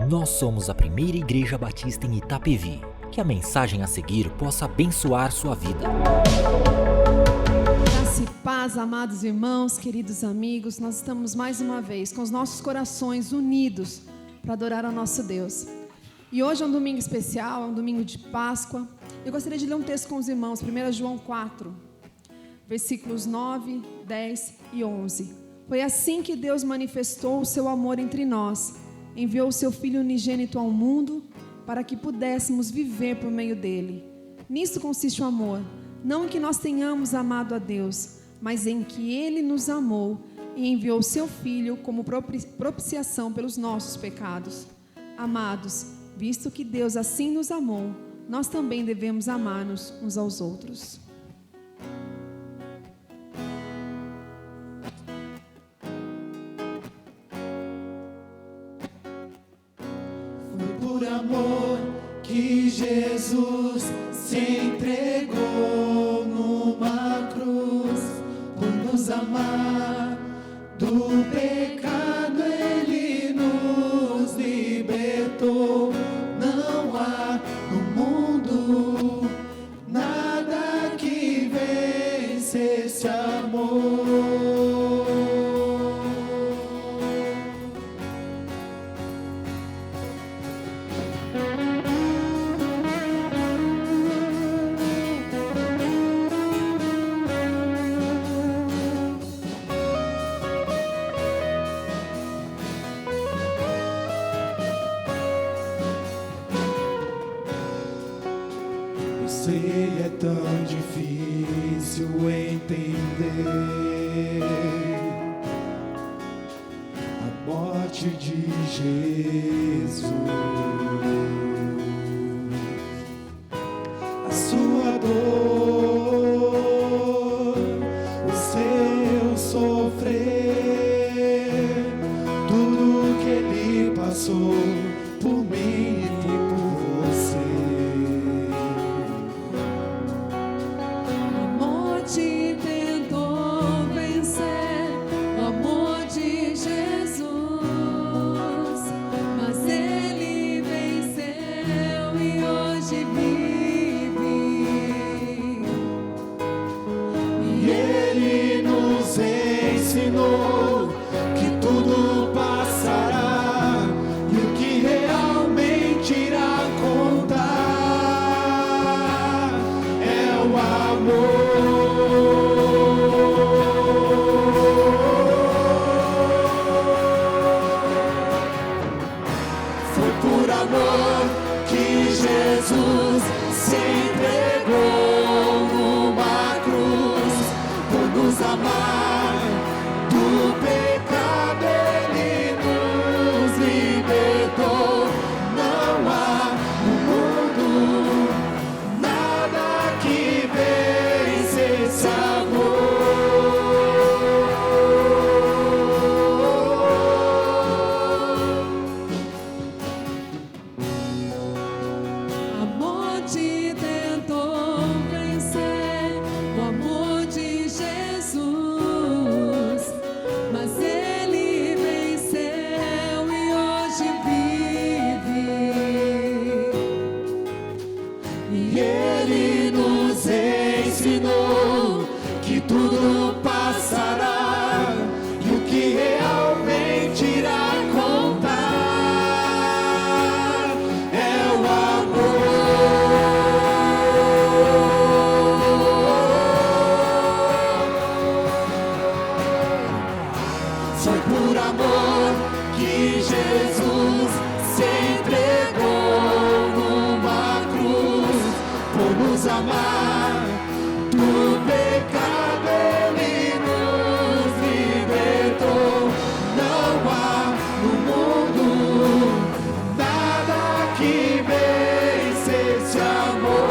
Nós somos a primeira igreja batista em Itapevi. Que a mensagem a seguir possa abençoar sua vida. Graça e paz, amados irmãos, queridos amigos, nós estamos mais uma vez com os nossos corações unidos para adorar ao nosso Deus. E hoje é um domingo especial, é um domingo de Páscoa. Eu gostaria de ler um texto com os irmãos, 1 João 4, versículos 9, 10 e 11. Foi assim que Deus manifestou o seu amor entre nós. Enviou o seu Filho unigênito ao mundo para que pudéssemos viver por meio dele. Nisso consiste o amor, não em que nós tenhamos amado a Deus, mas em que ele nos amou e enviou o seu Filho como propiciação pelos nossos pecados. Amados, visto que Deus assim nos amou, nós também devemos amar-nos uns aos outros. Por amor que Jesus se entregou numa cruz, por nos amar do pecado ele nos libertou. Não há no mundo nada que vença esse amor. Sei, é tão difícil entender a morte de Jesus, a sua dor, o seu sofrer, tudo que ele passou por mim e por você. Que tudo passará e o que realmente irá contar é o amor. Foi por amor que Jesus se entregou numa cruz, por nos amar. Do pecado ele nos libertou. Não há no mundo nada que vença esse A morte tentou vencer o amor de Jesus, mas ele venceu e hoje vive. E ele nos ensinou que tudo passará e o que realmente irá contar é o amor. Foi por amor que Jesus se entregou numa cruz, por nos amar. Do pecado ele nos libertou. Não há no mundo nada que vença esse amor.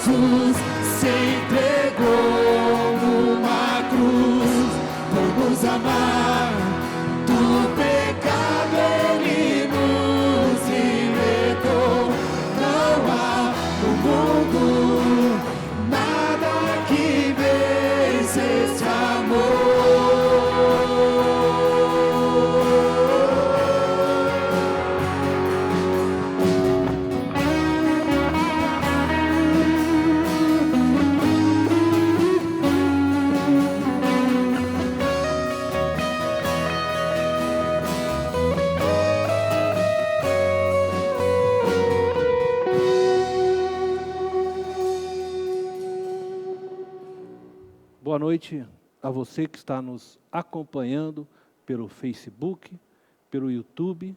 Jesus se entregou numa cruz por nos amar. Do pecado Ele nos libertou. Não há no mundo nada que vença esse amor. Boa noite a você que está nos acompanhando pelo Facebook, pelo YouTube.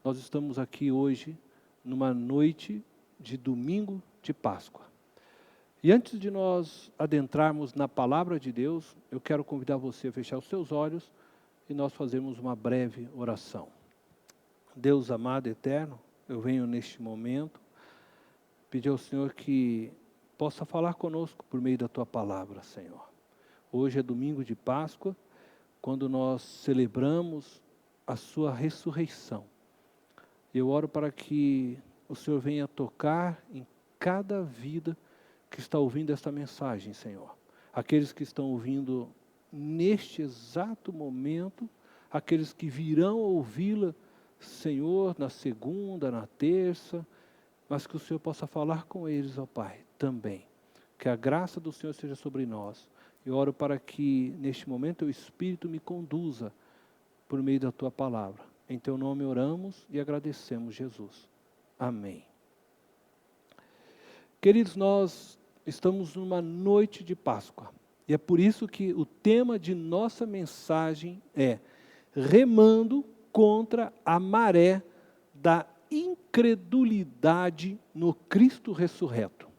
Nós estamos aqui hoje numa noite de domingo de Páscoa. E antes de nós adentrarmos na palavra de Deus, eu quero convidar você a fechar os seus olhos e nós fazermos uma breve oração. Deus amado e eterno, eu venho neste momento pedir ao Senhor que possa falar conosco por meio da Tua palavra, Senhor. Hoje é domingo de Páscoa, quando nós celebramos a sua ressurreição. Eu oro para que o Senhor venha tocar em cada vida que está ouvindo esta mensagem, Senhor. Aqueles que estão ouvindo neste exato momento, aqueles que virão ouvi-la, Senhor, na segunda, na terça, mas que o Senhor possa falar com eles, ó Pai, também. Que a graça do Senhor seja sobre nós. Eu oro para que, neste momento, o Espírito me conduza por meio da Tua palavra. Em Teu nome oramos e agradecemos, Jesus. Amém. Queridos, nós estamos numa noite de Páscoa. E é por isso que o tema de nossa mensagem é remando contra a maré da incredulidade no Cristo ressurreto.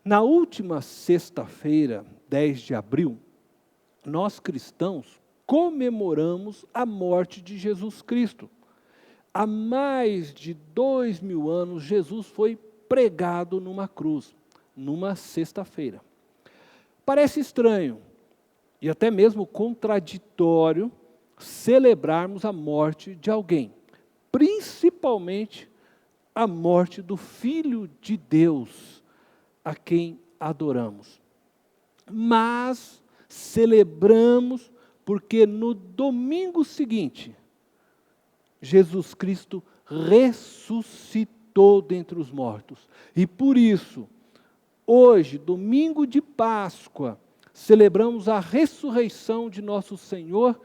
Na última sexta-feira, 10 de abril, nós cristãos comemoramos a morte de Jesus Cristo. Há mais de 2000 anos, Jesus foi pregado numa cruz, numa sexta-feira. Parece estranho e até mesmo contraditório celebrarmos a morte de alguém, principalmente a morte do Filho de Deus, a quem adoramos. Mas celebramos porque no domingo seguinte, Jesus Cristo ressuscitou dentre os mortos. E por isso, hoje, domingo de Páscoa, celebramos a ressurreição de nosso Senhor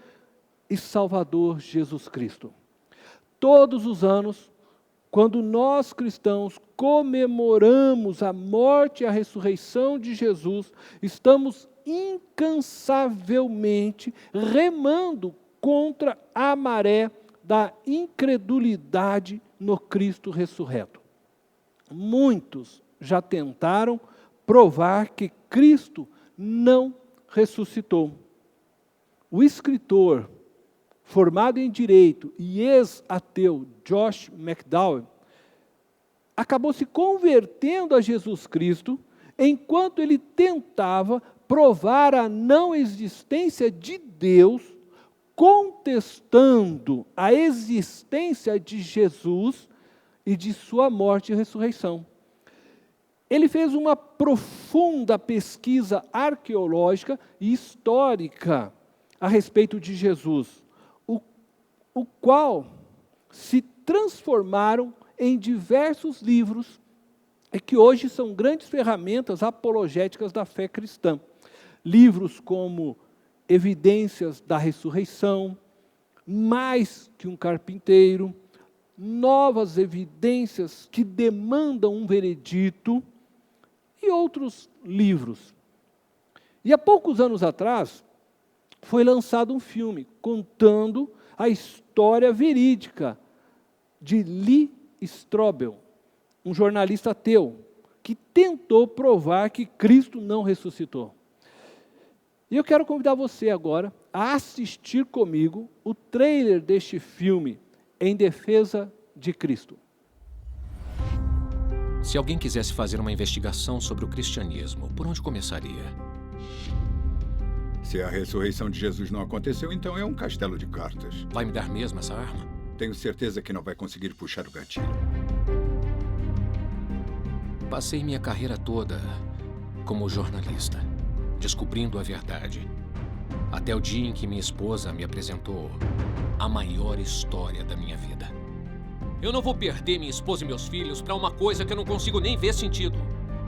e Salvador Jesus Cristo. Todos os anos, quando nós cristãos comemoramos a morte e a ressurreição de Jesus, estamos incansavelmente remando contra a maré da incredulidade no Cristo ressurreto. Muitos já tentaram provar que Cristo não ressuscitou. O escritor formado em Direito e ex-ateu Josh McDowell, acabou se convertendo a Jesus Cristo enquanto ele tentava provar a não existência de Deus, contestando a existência de Jesus e de sua morte e ressurreição. Ele fez uma profunda pesquisa arqueológica e histórica a respeito de Jesus, o qual se transformaram em diversos livros e que hoje são grandes ferramentas apologéticas da fé cristã. Livros como Evidências da Ressurreição, Mais que um Carpinteiro, Novas Evidências que Demandam um Veredito e outros livros. E há poucos anos atrás, foi lançado um filme contando a história verídica de Lee Strobel, um jornalista ateu, que tentou provar que Cristo não ressuscitou. E eu quero convidar você agora a assistir comigo o trailer deste filme, Em Defesa de Cristo. Se alguém quisesse fazer uma investigação sobre o cristianismo, por onde começaria? Se a ressurreição de Jesus não aconteceu, então é um castelo de cartas. Vai me dar mesmo essa arma? Tenho certeza que não vai conseguir puxar o gatilho. Passei minha carreira toda como jornalista, descobrindo a verdade. Até o dia em que minha esposa me apresentou a maior história da minha vida. Eu não vou perder minha esposa e meus filhos para uma coisa que eu não consigo nem ver sentido.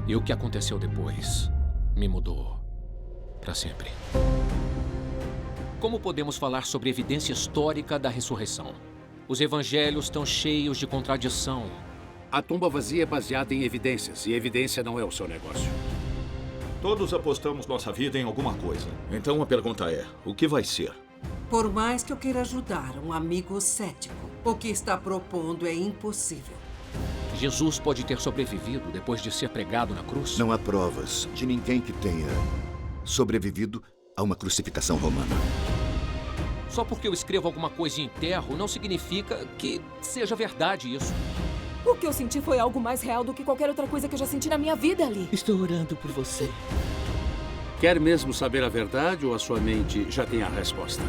E o que aconteceu depois me mudou para sempre. Como podemos falar sobre evidência histórica da ressurreição? Os evangelhos estão cheios de contradição. A tumba vazia é baseada em evidências, e evidência não é o seu negócio. Todos apostamos nossa vida em alguma coisa. Então a pergunta é, o que vai ser? Por mais que eu queira ajudar um amigo cético, o que está propondo é impossível. Jesus pode ter sobrevivido depois de ser pregado na cruz? Não há provas de ninguém que tenha sobrevivido a uma crucificação romana. Só porque eu escrevo alguma coisa em enterro não significa que seja verdade isso. O que eu senti foi algo mais real do que qualquer outra coisa que eu já senti na minha vida ali. Estou orando por você. Quer mesmo saber a verdade ou a sua mente já tem a resposta?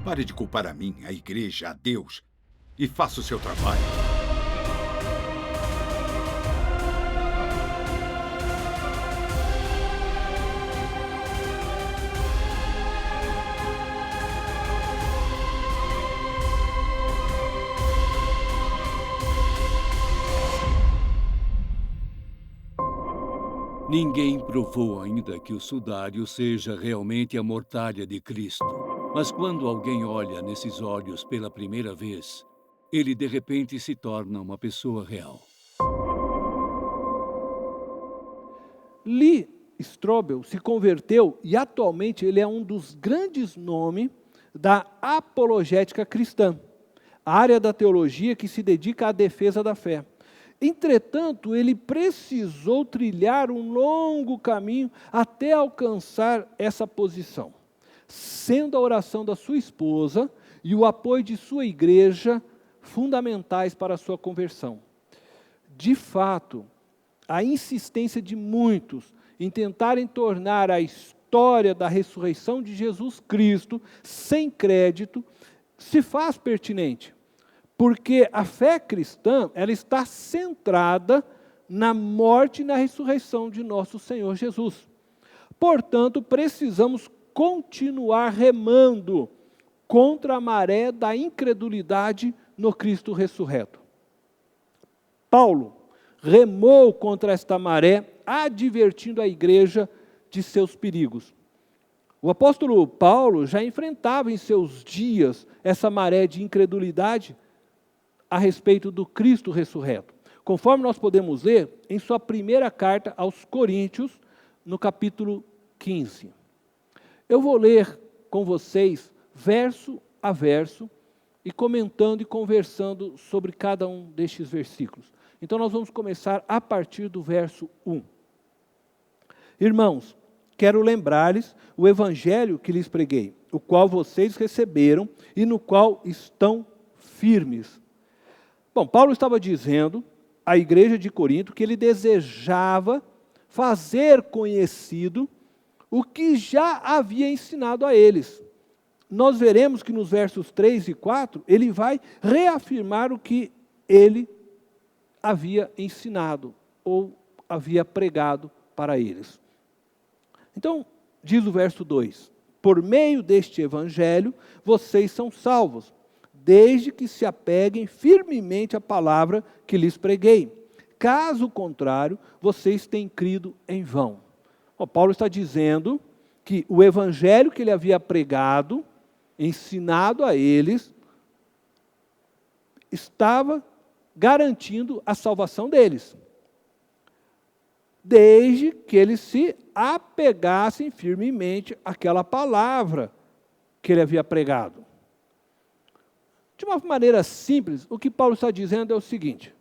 Pare de culpar a mim, a igreja, a Deus e faça o seu trabalho. Ninguém provou ainda que o sudário seja realmente a mortalha de Cristo. Mas quando alguém olha nesses olhos pela primeira vez, ele de repente se torna uma pessoa real. Lee Strobel se converteu e atualmente ele é um dos grandes nomes da apologética cristã, a área da teologia que se dedica à defesa da fé. Entretanto, ele precisou trilhar um longo caminho até alcançar essa posição, sendo a oração da sua esposa e o apoio de sua igreja fundamentais para a sua conversão. De fato, a insistência de muitos em tentarem tornar a história da ressurreição de Jesus Cristo sem crédito se faz pertinente. Porque a fé cristã, ela está centrada na morte e na ressurreição de nosso Senhor Jesus. Portanto, precisamos continuar remando contra a maré da incredulidade no Cristo ressurreto. Paulo remou contra esta maré, advertindo a igreja de seus perigos. O apóstolo Paulo já enfrentava em seus dias essa maré de incredulidade a respeito do Cristo ressurreto. Conforme nós podemos ler em sua primeira carta aos Coríntios, no capítulo 15. Eu vou ler com vocês, verso a verso, e comentando e conversando sobre cada um destes versículos. Então nós vamos começar a partir do verso 1. Irmãos, quero lembrar-lhes o evangelho que lhes preguei, o qual vocês receberam e no qual estão firmes. Bom, Paulo estava dizendo à igreja de Corinto que ele desejava fazer conhecido o que já havia ensinado a eles. Nós veremos que nos versos 3 e 4, ele vai reafirmar o que ele havia ensinado ou havia pregado para eles. Então, diz o verso 2, por meio deste evangelho, vocês são salvos, desde que se apeguem firmemente à palavra que lhes preguei. Caso contrário, vocês têm crido em vão. Paulo está dizendo que o evangelho que ele havia pregado, ensinado a eles, estava garantindo a salvação deles, desde que eles se apegassem firmemente àquela palavra que ele havia pregado. De uma maneira simples, o que Paulo está dizendo é o seguinte: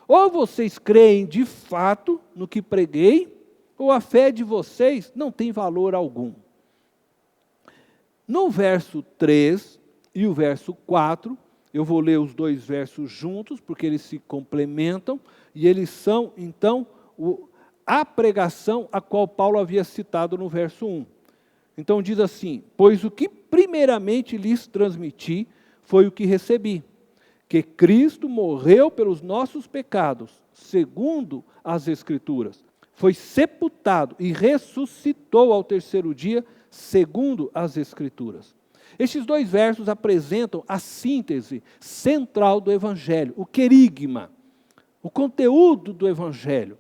ou vocês creem de fato no que preguei, ou a fé de vocês não tem valor algum. No verso 3 e o verso 4, Eu vou ler os dois versos juntos, porque eles se complementam, e eles são, então, a pregação a qual Paulo havia citado no verso 1. Então diz assim: pois o que primeiramente lhes transmiti foi o que recebi, que Cristo morreu pelos nossos pecados, segundo as Escrituras, foi sepultado e ressuscitou ao terceiro dia, segundo as Escrituras. Estes dois versos apresentam a síntese central do Evangelho, o querigma, o conteúdo do Evangelho,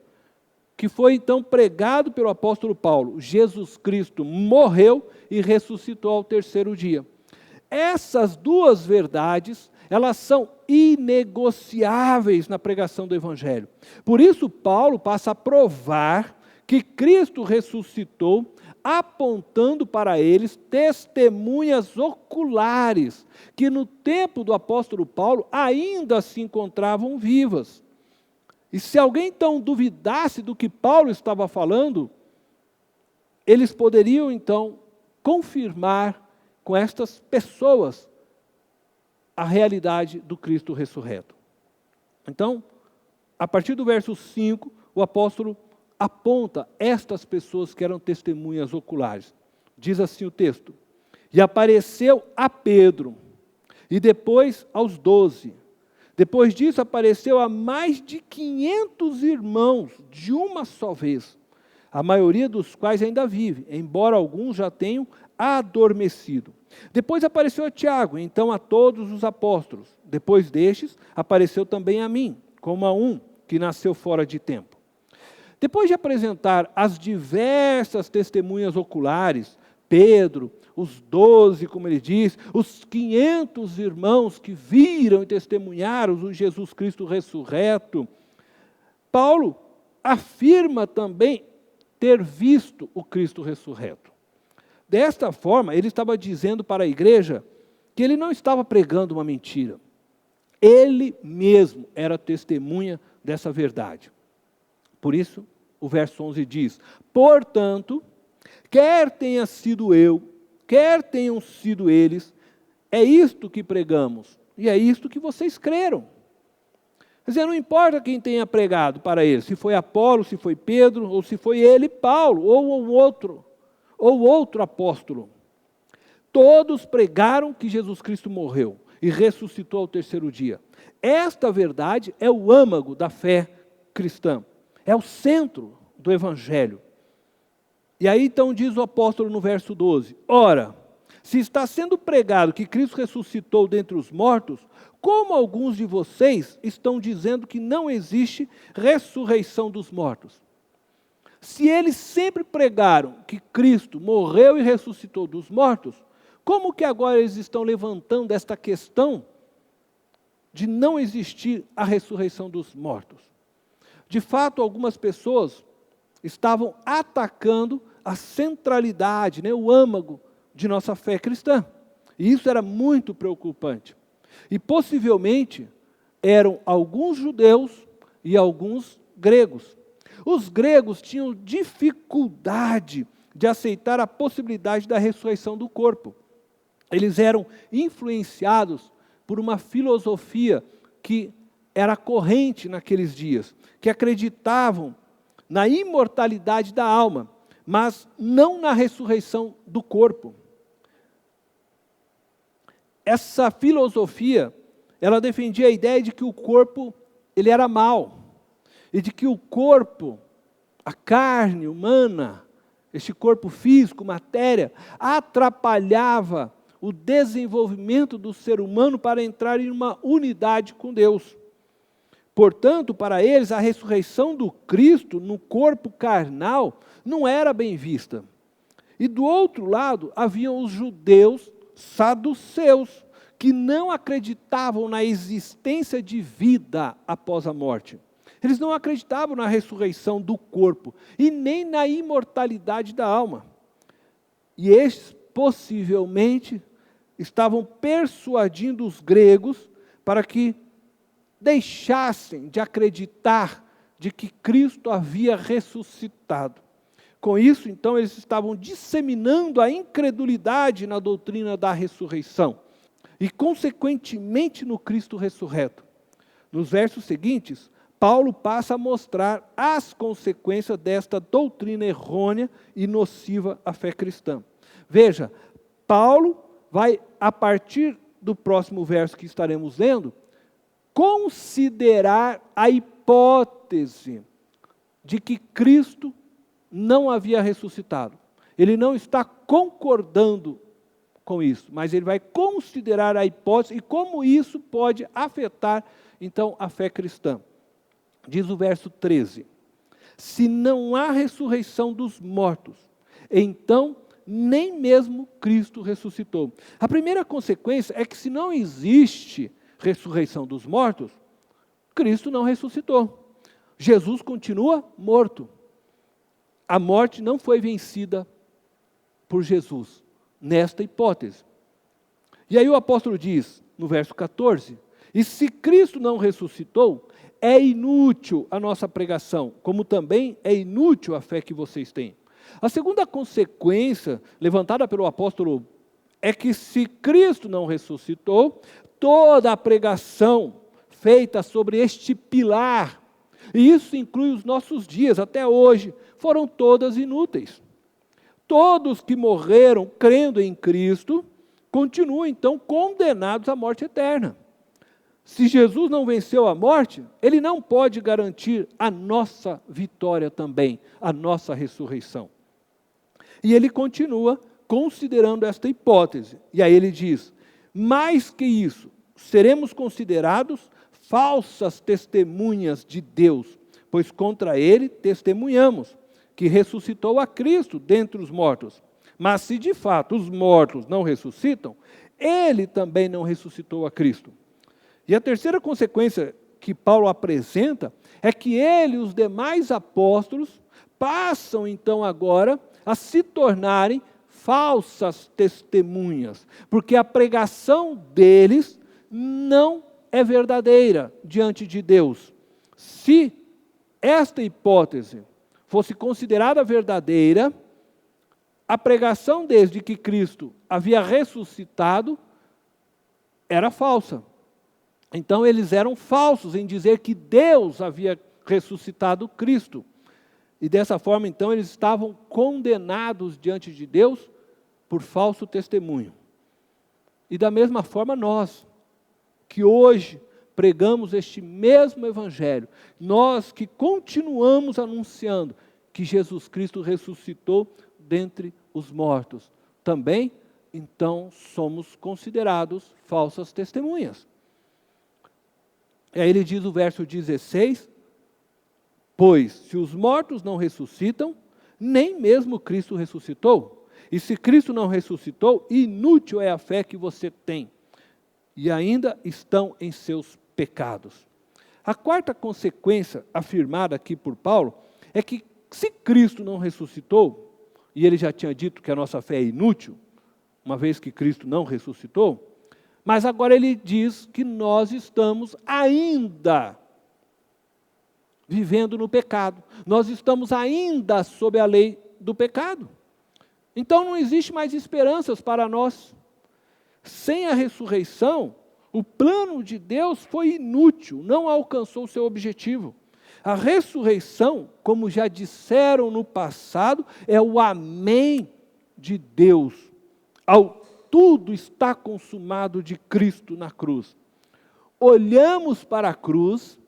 que foi então pregado pelo apóstolo Paulo. Jesus Cristo morreu e ressuscitou ao terceiro dia. Essas duas verdades, elas são inegociáveis na pregação do Evangelho. Por isso, Paulo passa a provar que Cristo ressuscitou, apontando para eles testemunhas oculares, que no tempo do apóstolo Paulo ainda se encontravam vivas. E se alguém então duvidasse do que Paulo estava falando, eles poderiam então confirmar com estas pessoas a realidade do Cristo ressurreto. Então, a partir do verso 5, o apóstolo aponta estas pessoas que eram testemunhas oculares. Diz assim o texto: e apareceu a Pedro, e depois aos 12. Depois disso apareceu a mais de 500 irmãos de uma só vez, a maioria dos quais ainda vive, embora alguns já tenham adormecido. Depois apareceu a Tiago, então a todos os apóstolos. Depois destes, apareceu também a mim, como a um que nasceu fora de tempo. Depois de apresentar as diversas testemunhas oculares, Pedro, os 12, como ele diz, os 500 irmãos que viram e testemunharam o Jesus Cristo ressurreto, Paulo afirma também ter visto o Cristo ressurreto. Desta forma, ele estava dizendo para a igreja que ele não estava pregando uma mentira. Ele mesmo era testemunha dessa verdade. Por isso, o verso 11 diz: portanto, quer tenha sido eu, quer tenham sido eles, é isto que pregamos, e é isto que vocês creram. Quer dizer, não importa quem tenha pregado para eles, se foi Apolo, se foi Pedro, ou se foi ele, Paulo, ou outro apóstolo. Todos pregaram que Jesus Cristo morreu e ressuscitou ao terceiro dia. Esta verdade é o âmago da fé cristã, é o centro do Evangelho. E aí então diz o apóstolo no verso 12: ora, se está sendo pregado que Cristo ressuscitou dentre os mortos, como alguns de vocês estão dizendo que não existe ressurreição dos mortos? Se eles sempre pregaram que Cristo morreu e ressuscitou dos mortos, como que agora eles estão levantando esta questão de não existir a ressurreição dos mortos? De fato, algumas pessoas estavam atacando a centralidade, o âmago de nossa fé cristã. E isso era muito preocupante. E possivelmente eram alguns judeus e alguns gregos. Os gregos tinham dificuldade de aceitar a possibilidade da ressurreição do corpo. Eles eram influenciados por uma filosofia que era corrente naqueles dias, que acreditavam na imortalidade da alma, mas não na ressurreição do corpo. Essa filosofia, ela defendia a ideia de que o corpo ele era mau, e de que o corpo, a carne humana, este corpo físico, matéria, atrapalhava o desenvolvimento do ser humano para entrar em uma unidade com Deus. Portanto, para eles, a ressurreição do Cristo no corpo carnal não era bem vista. E do outro lado, haviam os judeus saduceus, que não acreditavam na existência de vida após a morte. Eles não acreditavam na ressurreição do corpo e nem na imortalidade da alma. E estes, possivelmente, estavam persuadindo os gregos para que deixassem de acreditar de que Cristo havia ressuscitado. Com isso, então, eles estavam disseminando a incredulidade na doutrina da ressurreição. e, consequentemente, no Cristo ressurreto. Nos versos seguintes, Paulo passa a mostrar as consequências desta doutrina errônea e nociva à fé cristã. Veja, Paulo vai, a partir do próximo verso que estaremos lendo, considerar a hipótese de que Cristo não havia ressuscitado. Ele não está concordando com isso, mas ele vai considerar a hipótese e como isso pode afetar, então, a fé cristã. Diz o verso 13: se não há ressurreição dos mortos, então nem mesmo Cristo ressuscitou. A primeira consequência é que se não existe ressurreição dos mortos, Cristo não ressuscitou. Jesus continua morto. A morte não foi vencida por Jesus, nesta hipótese. E aí o apóstolo diz, no verso 14, e se Cristo não ressuscitou, é inútil a nossa pregação, como também é inútil a fé que vocês têm. A segunda consequência levantada pelo apóstolo é que se Cristo não ressuscitou, toda a pregação feita sobre este pilar, e isso inclui os nossos dias até hoje, foram todas inúteis. Todos que morreram crendo em Cristo continuam então condenados à morte eterna. Se Jesus não venceu a morte, ele não pode garantir a nossa vitória também, a nossa ressurreição. E ele continua considerando esta hipótese. E aí ele diz, mais que isso, seremos considerados falsas testemunhas de Deus, pois contra ele testemunhamos, que ressuscitou a Cristo dentre os mortos. Mas se de fato os mortos não ressuscitam, ele também não ressuscitou a Cristo. E a terceira consequência que Paulo apresenta é que ele e os demais apóstolos passam então agora a se tornarem falsas testemunhas, porque a pregação deles não é verdadeira diante de Deus. Se esta hipótese fosse considerada verdadeira, a pregação deles de que Cristo havia ressuscitado era falsa. Então eles eram falsos em dizer que Deus havia ressuscitado Cristo. E dessa forma, então, eles estavam condenados diante de Deus por falso testemunho. E da mesma forma nós, que hoje pregamos este mesmo evangelho, nós que continuamos anunciando que Jesus Cristo ressuscitou dentre os mortos, também, então, somos considerados falsas testemunhas. E aí ele diz o verso 16, pois se os mortos não ressuscitam, nem mesmo Cristo ressuscitou. E se Cristo não ressuscitou, inútil é a fé que você tem. E ainda estão em seus pecados. A quarta consequência afirmada aqui por Paulo é que se Cristo não ressuscitou, e ele já tinha dito que a nossa fé é inútil, uma vez que Cristo não ressuscitou, mas agora ele diz que nós estamos ainda vivendo no pecado. Nós estamos ainda sob a lei do pecado. Então não existe mais esperanças para nós. Sem a ressurreição, o plano de Deus foi inútil, não alcançou o seu objetivo. A ressurreição, como já disseram no passado, é o amém de Deus ao tudo está consumado de Cristo na cruz. Olhamos para a cruz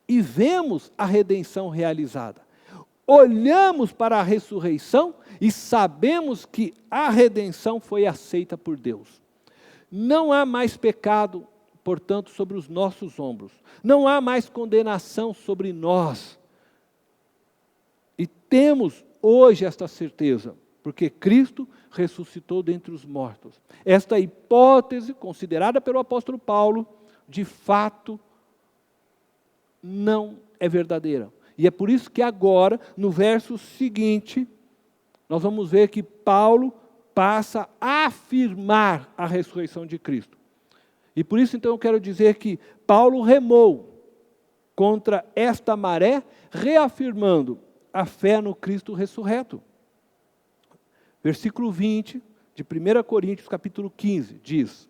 e vemos a redenção realizada. Olhamos para a ressurreição e sabemos que a redenção foi aceita por Deus. Não há mais pecado, portanto, sobre os nossos ombros. Não há mais condenação sobre nós. E temos hoje esta certeza, porque Cristo ressuscitou dentre os mortos. Esta hipótese, considerada pelo apóstolo Paulo, de fato, não é verdadeira. E é por isso que agora, no verso seguinte, nós vamos ver que Paulo passa a afirmar a ressurreição de Cristo. E por isso, então, eu quero dizer que Paulo remou contra esta maré, reafirmando a fé no Cristo ressurreto. Versículo 20 de 1 Coríntios, capítulo 15, diz: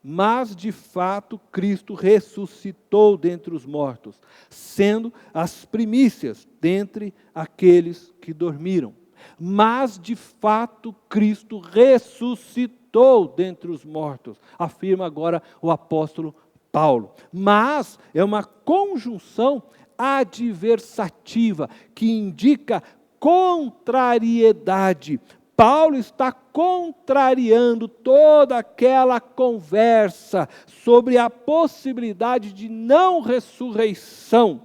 Mas, de fato, Cristo ressuscitou dentre os mortos, sendo as primícias dentre aqueles que dormiram. Mas, de fato, Cristo ressuscitou dentre os mortos, afirma agora o apóstolo Paulo. Mas é uma conjunção adversativa que indica contrariedade. Paulo está contrariando toda aquela conversa sobre a possibilidade de não ressurreição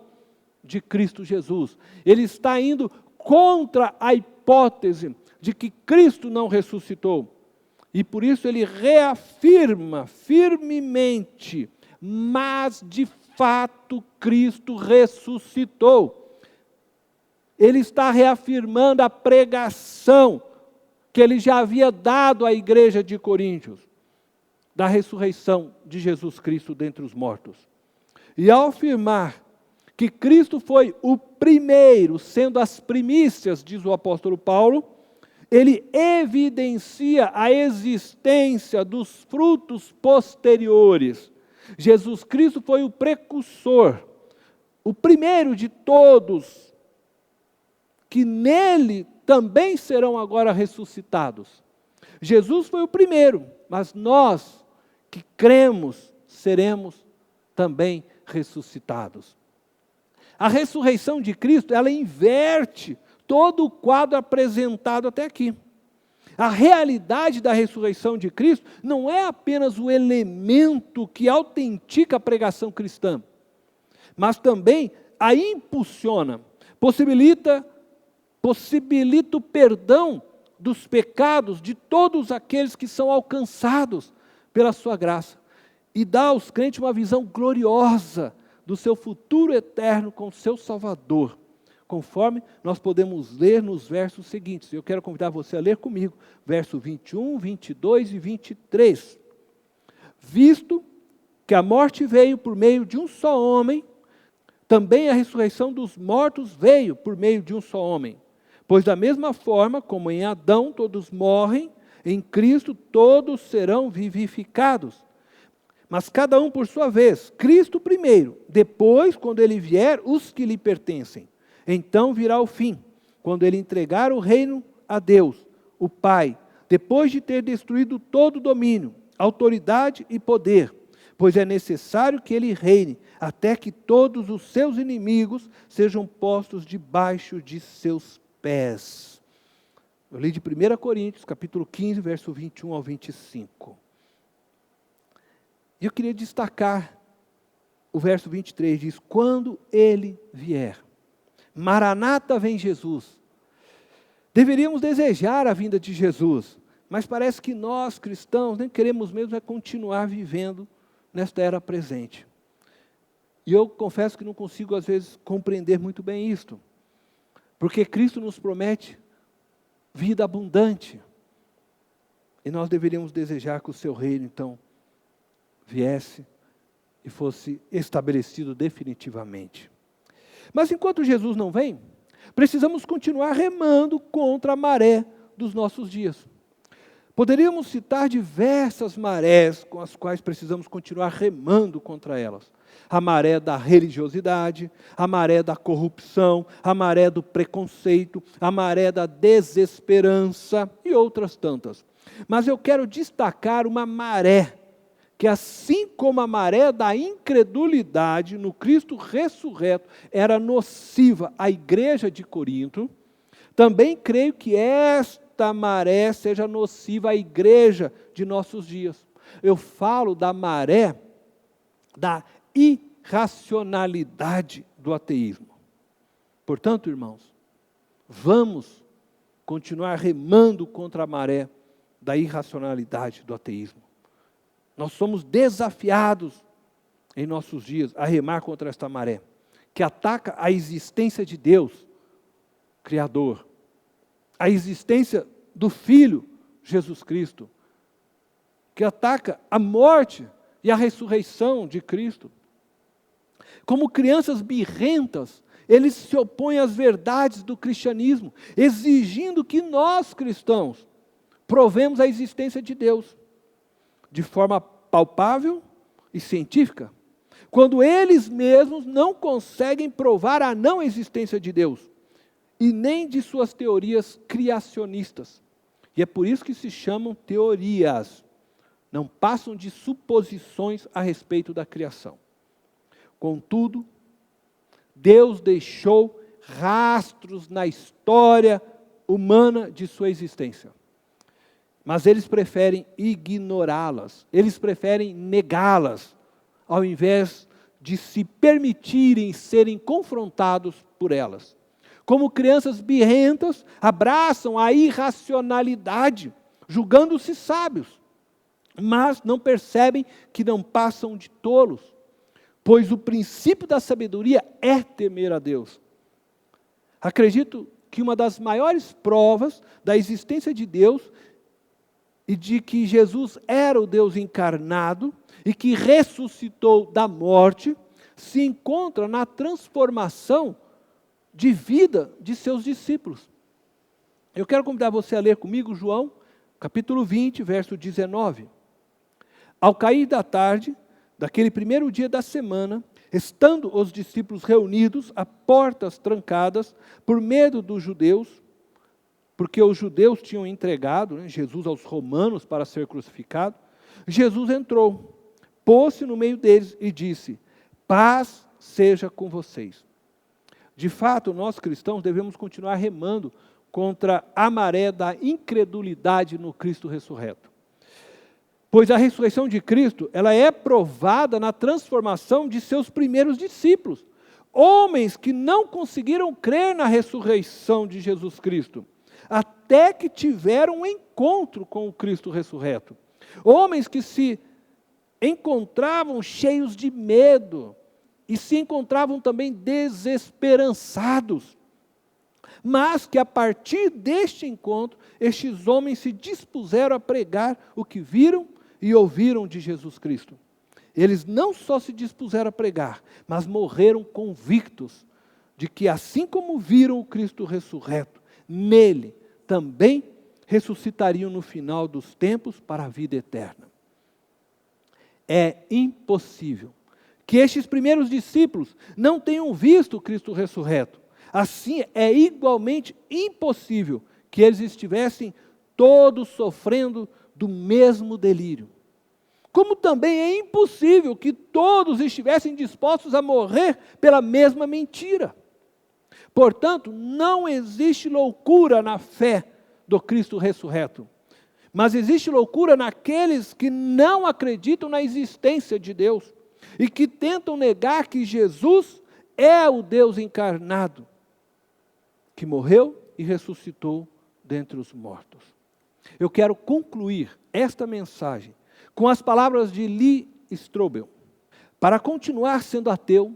de Cristo Jesus. Ele está indo contra a hipótese de que Cristo não ressuscitou. E por isso ele reafirma firmemente, mas de fato Cristo ressuscitou. Ele está reafirmando a pregação que ele já havia dado à igreja de Coríntios, da ressurreição de Jesus Cristo dentre os mortos. E ao afirmar que Cristo foi o primeiro, sendo as primícias, diz o apóstolo Paulo, ele evidencia a existência dos frutos posteriores. Jesus Cristo foi o precursor, o primeiro de todos, que nele também serão agora ressuscitados. Jesus foi o primeiro, mas nós que cremos seremos também ressuscitados. A ressurreição de Cristo, ela inverte todo o quadro apresentado até aqui. A realidade da ressurreição de Cristo não é apenas o elemento que autentica a pregação cristã, mas também a impulsiona, possibilita o perdão dos pecados de todos aqueles que são alcançados pela sua graça e dá aos crentes uma visão gloriosa do seu futuro eterno com o seu Salvador, conforme nós podemos ler nos versos seguintes. Eu quero convidar você a ler comigo, verso 21, 22 e 23. Visto que a morte veio por meio de um só homem, também a ressurreição dos mortos veio por meio de um só homem. Pois da mesma forma como em Adão todos morrem, em Cristo todos serão vivificados. Mas cada um por sua vez, Cristo primeiro, depois, quando ele vier, os que lhe pertencem. Então virá o fim, quando ele entregar o reino a Deus, o Pai, depois de ter destruído todo domínio, autoridade e poder, pois é necessário que ele reine, até que todos os seus inimigos sejam postos debaixo de seus pés. Eu li de 1 Coríntios, capítulo 15, verso 21 ao 25. E eu queria destacar o verso 23, diz, quando ele vier. Maranata, vem Jesus. Deveríamos desejar a vinda de Jesus, mas parece que nós, cristãos, nem queremos mesmo continuar vivendo nesta era presente. E eu confesso que não consigo, às vezes, compreender muito bem isto. Porque Cristo nos promete vida abundante. E nós deveríamos desejar que o seu reino, então, viesse e fosse estabelecido definitivamente. Mas enquanto Jesus não vem, precisamos continuar remando contra a maré dos nossos dias. Poderíamos citar diversas marés com as quais precisamos continuar remando contra elas. A maré da religiosidade, a maré da corrupção, a maré do preconceito, a maré da desesperança e outras tantas. Mas eu quero destacar uma maré que, assim como a maré da incredulidade no Cristo ressurreto era nociva à igreja de Corinto, também creio que esta maré seja nociva à igreja de nossos dias. Eu falo da maré da irracionalidade do ateísmo. Portanto, irmãos, vamos continuar remando contra a maré da irracionalidade do ateísmo. Nós somos desafiados em nossos dias a remar contra esta maré, que ataca a existência de Deus, Criador, a existência do Filho, Jesus Cristo, que ataca a morte e a ressurreição de Cristo. Como crianças birrentas, eles se opõem às verdades do cristianismo, exigindo que nós, cristãos, provemos a existência de Deus, de forma palpável e científica, quando eles mesmos não conseguem provar a não existência de Deus e nem de suas teorias criacionistas. E é por isso que se chamam teorias. Não passam de suposições a respeito da criação. Contudo, Deus deixou rastros na história humana de sua existência. Mas eles preferem ignorá-las, eles preferem negá-las, ao invés de se permitirem serem confrontados por elas. Como crianças birrentas, abraçam a irracionalidade, julgando-se sábios, mas não percebem que não passam de tolos, pois o princípio da sabedoria é temer a Deus. Acredito que uma das maiores provas da existência de Deus e de que Jesus era o Deus encarnado e que ressuscitou da morte, se encontra na transformação de vida de seus discípulos. Eu quero convidar você a ler comigo João, capítulo 20, verso 19. Ao cair da tarde, daquele primeiro dia da semana, estando os discípulos reunidos a portas trancadas, por medo dos judeus, porque os judeus tinham entregado Jesus aos romanos para ser crucificado, Jesus entrou, pôs-se no meio deles e disse: paz seja com vocês. De fato, nós cristãos devemos continuar remando contra a maré da incredulidade no Cristo ressurreto. Pois a ressurreição de Cristo, ela é provada na transformação de seus primeiros discípulos, homens que não conseguiram crer na ressurreição de Jesus Cristo, até que tiveram um encontro com o Cristo ressurreto. Homens que se encontravam cheios de medo e se encontravam também desesperançados, mas que a partir deste encontro, estes homens se dispuseram a pregar o que viram e ouviram de Jesus Cristo. Eles não só se dispuseram a pregar, mas morreram convictos de que assim como viram o Cristo ressurreto, nele também ressuscitariam no final dos tempos para a vida eterna. É impossível que estes primeiros discípulos não tenham visto o Cristo ressurreto. Assim, é igualmente impossível que eles estivessem todos sofrendo do mesmo delírio. Como também é impossível que todos estivessem dispostos a morrer pela mesma mentira. Portanto, não existe loucura na fé do Cristo ressurreto, mas existe loucura naqueles que não acreditam na existência de Deus e que tentam negar que Jesus é o Deus encarnado, que morreu e ressuscitou dentre os mortos. Eu quero concluir esta mensagem com as palavras de Lee Strobel. Para continuar sendo ateu,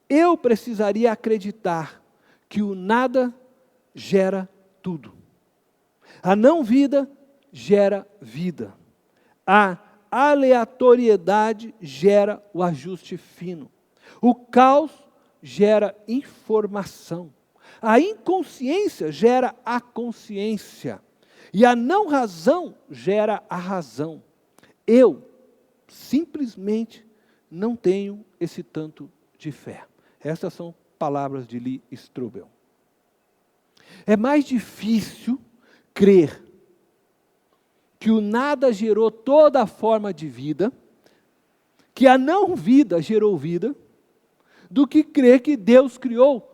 eu precisaria acreditar que o nada gera tudo. A não-vida gera vida. A aleatoriedade gera o ajuste fino. O caos gera informação. A inconsciência gera a consciência. E a não-razão gera a razão. Eu simplesmente não tenho esse tanto de fé. Essas são palavras de Lee Strobel. É mais difícil crer que o nada gerou toda a forma de vida, que a não-vida gerou vida, do que crer que Deus criou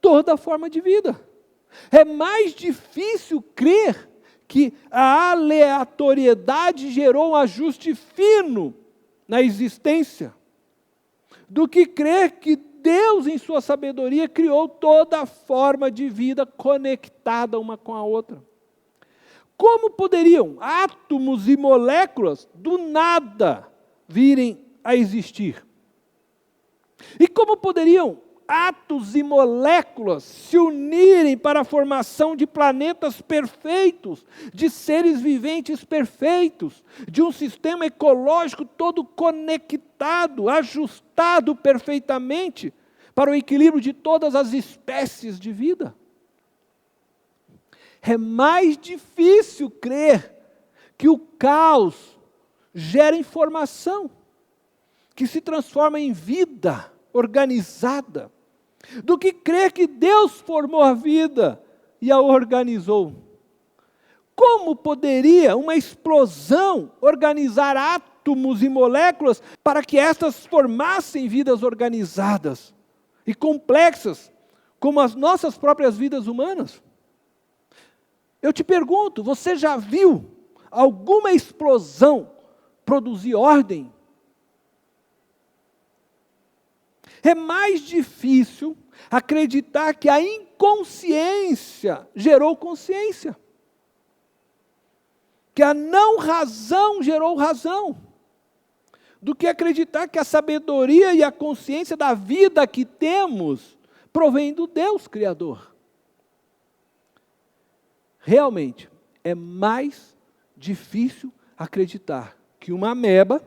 toda a forma de vida. É mais difícil crer que a aleatoriedade gerou um ajuste fino na existência, do que crer que Deus, em sua sabedoria, criou toda a forma de vida conectada uma com a outra. Como poderiam átomos e moléculas do nada virem a existir? E como poderiam átomos e moléculas se unirem para a formação de planetas perfeitos, de seres viventes perfeitos, de um sistema ecológico todo conectado, ajustado perfeitamente para o equilíbrio de todas as espécies de vida? É mais difícil crer que o caos gera informação, que se transforma em vida organizada, do que crer que Deus formou a vida e a organizou. Como poderia uma explosão organizar átomos e moléculas para que estas formassem vidas organizadas e complexas, como as nossas próprias vidas humanas? Eu te pergunto, você já viu alguma explosão produzir ordem? É mais difícil acreditar que a inconsciência gerou consciência, que a não razão gerou razão, do que acreditar que a sabedoria e a consciência da vida que temos provém do Deus Criador. Realmente, é mais difícil acreditar que uma ameba,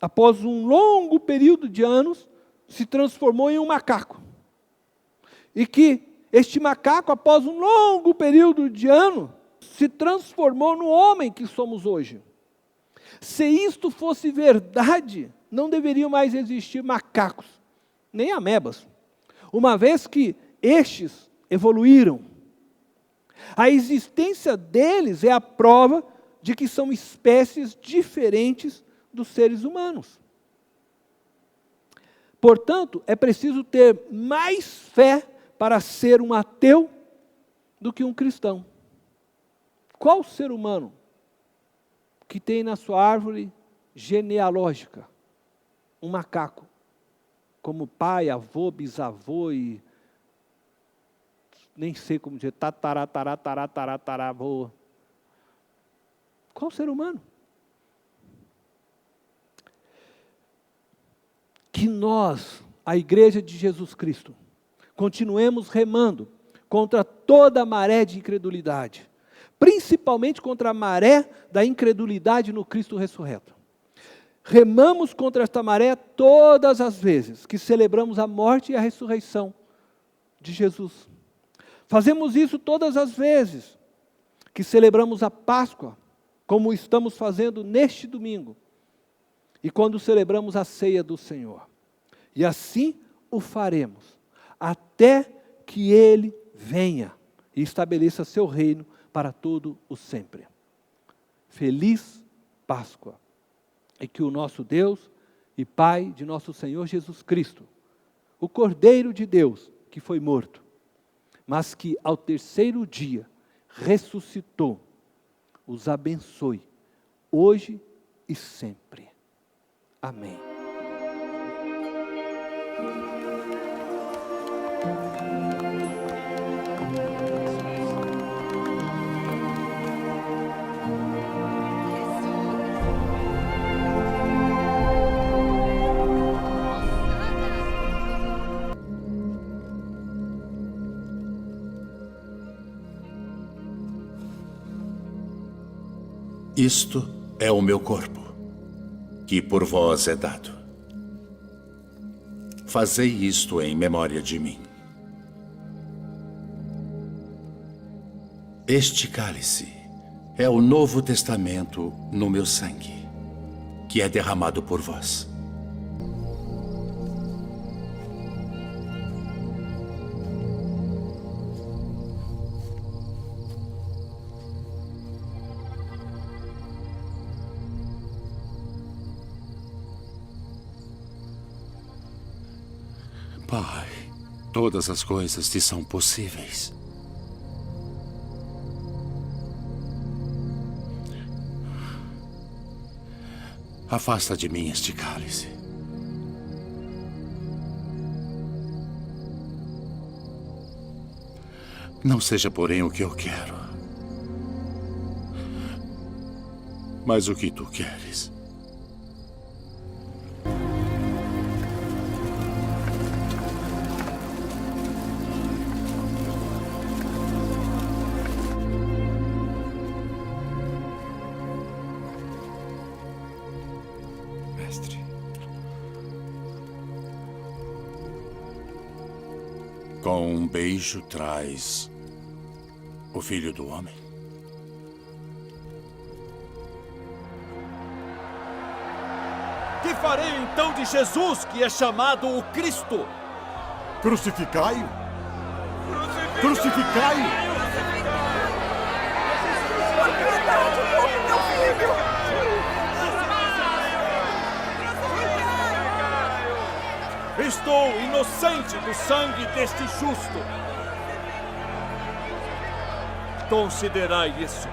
após um longo período de anos, se transformou em um macaco. E que este macaco, após um longo período de anos, se transformou no homem que somos hoje. Se isto fosse verdade, não deveriam mais existir macacos, nem amebas, uma vez que estes evoluíram. A existência deles é a prova de que são espécies diferentes dos seres humanos. Portanto, é preciso ter mais fé para ser um ateu do que um cristão. Qual ser humano que tem na sua árvore genealógica um macaco, como pai, avô, bisavô e nem sei como dizer, tataravô? Qual ser humano? Que nós, a Igreja de Jesus Cristo, continuemos remando contra toda a maré de incredulidade, principalmente contra a maré da incredulidade no Cristo ressurreto. Remamos contra esta maré todas as vezes que celebramos a morte e a ressurreição de Jesus. Fazemos isso todas as vezes que celebramos a Páscoa, como estamos fazendo neste domingo, e quando celebramos a ceia do Senhor. E assim o faremos, até que Ele venha e estabeleça seu reino para todo o sempre. Feliz Páscoa! E que o nosso Deus e Pai de nosso Senhor Jesus Cristo, o Cordeiro de Deus, que foi morto, mas que ao terceiro dia ressuscitou, os abençoe, hoje e sempre. Amém. Isto é o meu corpo, que por vós é dado. Fazei isto em memória de mim. Este cálice é o Novo Testamento no meu sangue, que é derramado por vós. Pai, todas as coisas te são possíveis. Afasta de mim este cálice. Não seja, porém, o que eu quero, mas o que tu queres. Com um beijo traz o Filho do Homem. farei então de Jesus, que é chamado o Cristo? Crucificai-o! Crucificai-o! Por piedade, poupe meu filho! Estou inocente do sangue deste justo. Considerai isso.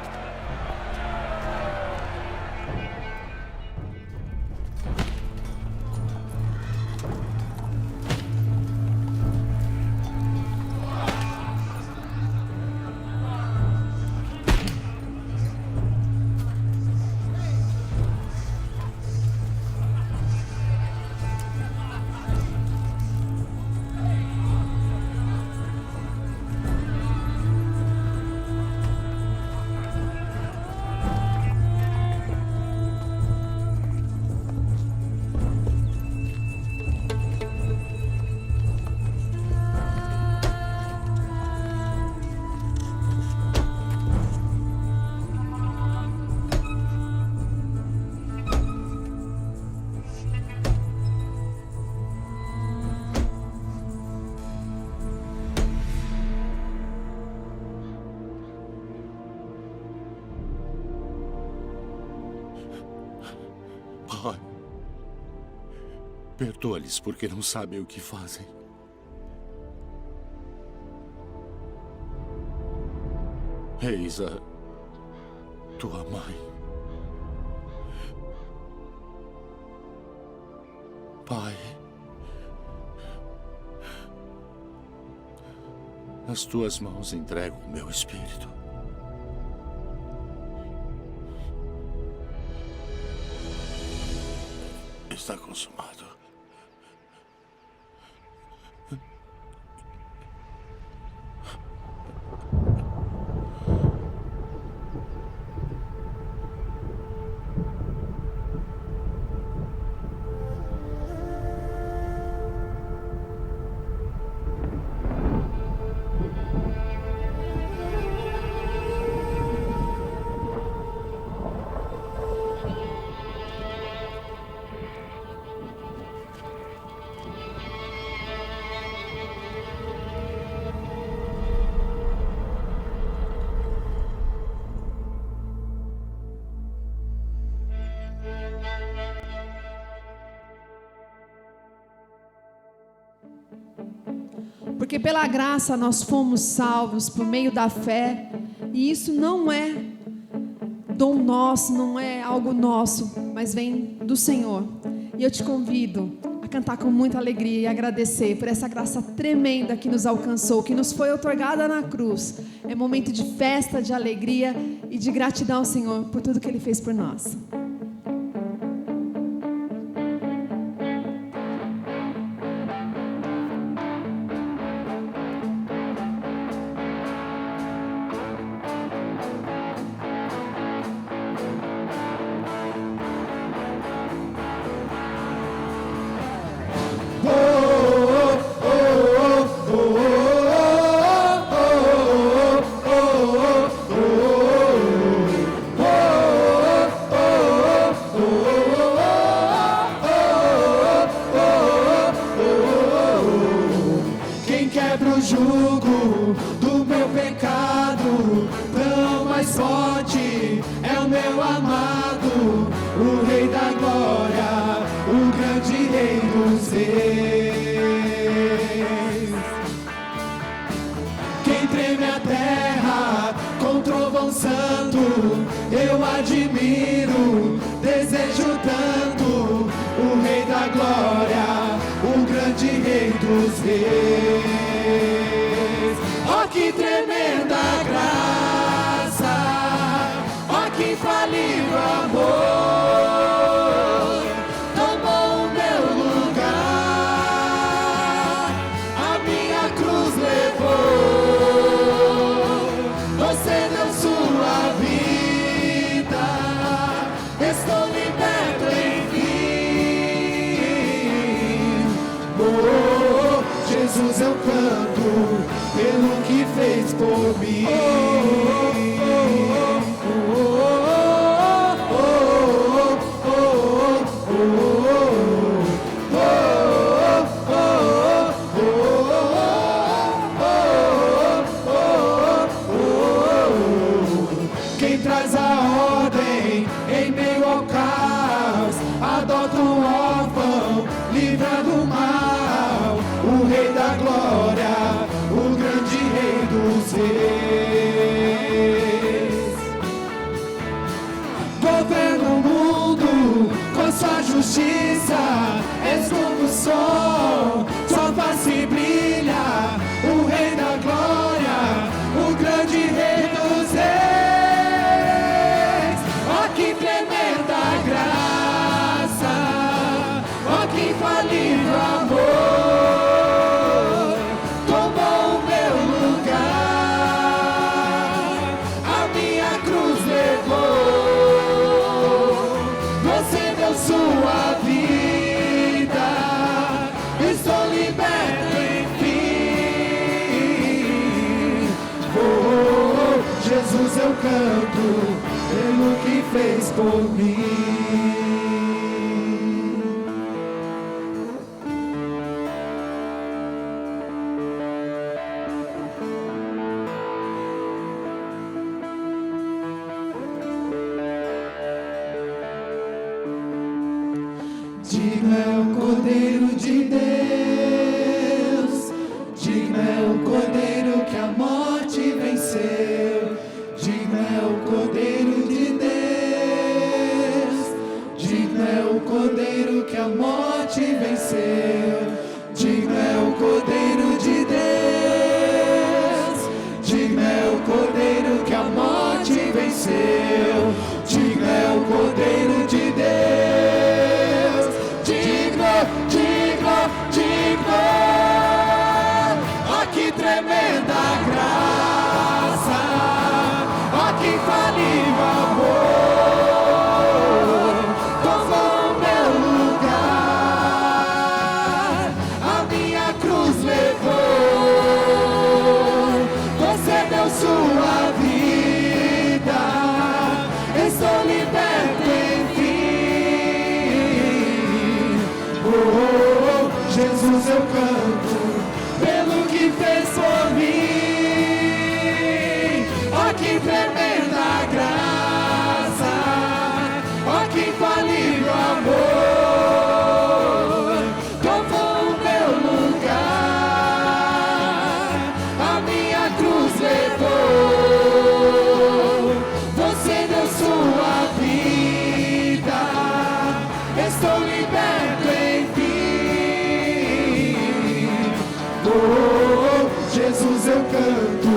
Pai, perdoa-lhes porque não sabem o que fazem. Eis a tua mãe. Pai, nas tuas mãos entrego o meu espírito. Está consumado. Porque pela graça nós fomos salvos por meio da fé, e isso não é dom nosso, não é algo nosso, mas vem do Senhor. E eu te convido a cantar com muita alegria e agradecer por essa graça tremenda que nos alcançou, que nos foi otorgada na cruz. É momento de festa, de alegria e de gratidão ao Senhor por tudo que Ele fez por nós. Jesus, eu canto pelo que fez por mim. Oh, oh, oh, oh, oh, oh, oh, oh. livra do mal, o Rei da glória, o grande Rei dos reis. Governa o mundo com sua justiça, és como o sol, sua face brilha, o Rei da glória, o grande Rei dos reis. Ó que tremenda graça, ó que infalível amor, tomou o meu lugar, a minha cruz levou, você deu sua vida, estou liberto enfim. Oh, Jesus, eu canto pelo que fez por mim. Digno é o Cordeiro de Deus, digno é o Cordeiro que a morte venceu, digno é o Cordeiro de Deus, digno é o Cordeiro que a morte venceu, digno é o Cordeiro de Deus, digno é o Cordeiro que a morte venceu, digno é o Cordeiro de Deus, digno, digno, digno. Ó que tremenda graça, ó que infalível amor, tomou o meu lugar, a minha cruz levou, você deu sua vida, estou liberto enfim. Oh, Jesus, eu canto pelo que fez por mim. Ó que tremenda graça, ó que infalível amor, tomou o meu lugar, a minha cruz levou, você deu sua vida, estou liberto enfim. Oh, Jesus, eu canto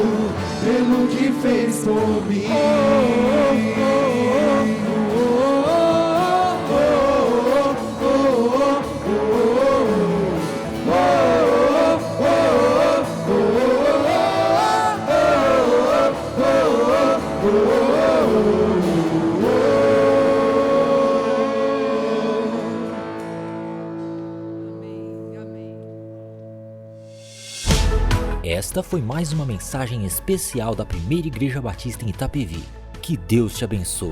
pelo que fez por mim. Esta foi mais uma mensagem especial da Primeira Igreja Batista em Itapevi. Que Deus te abençoe.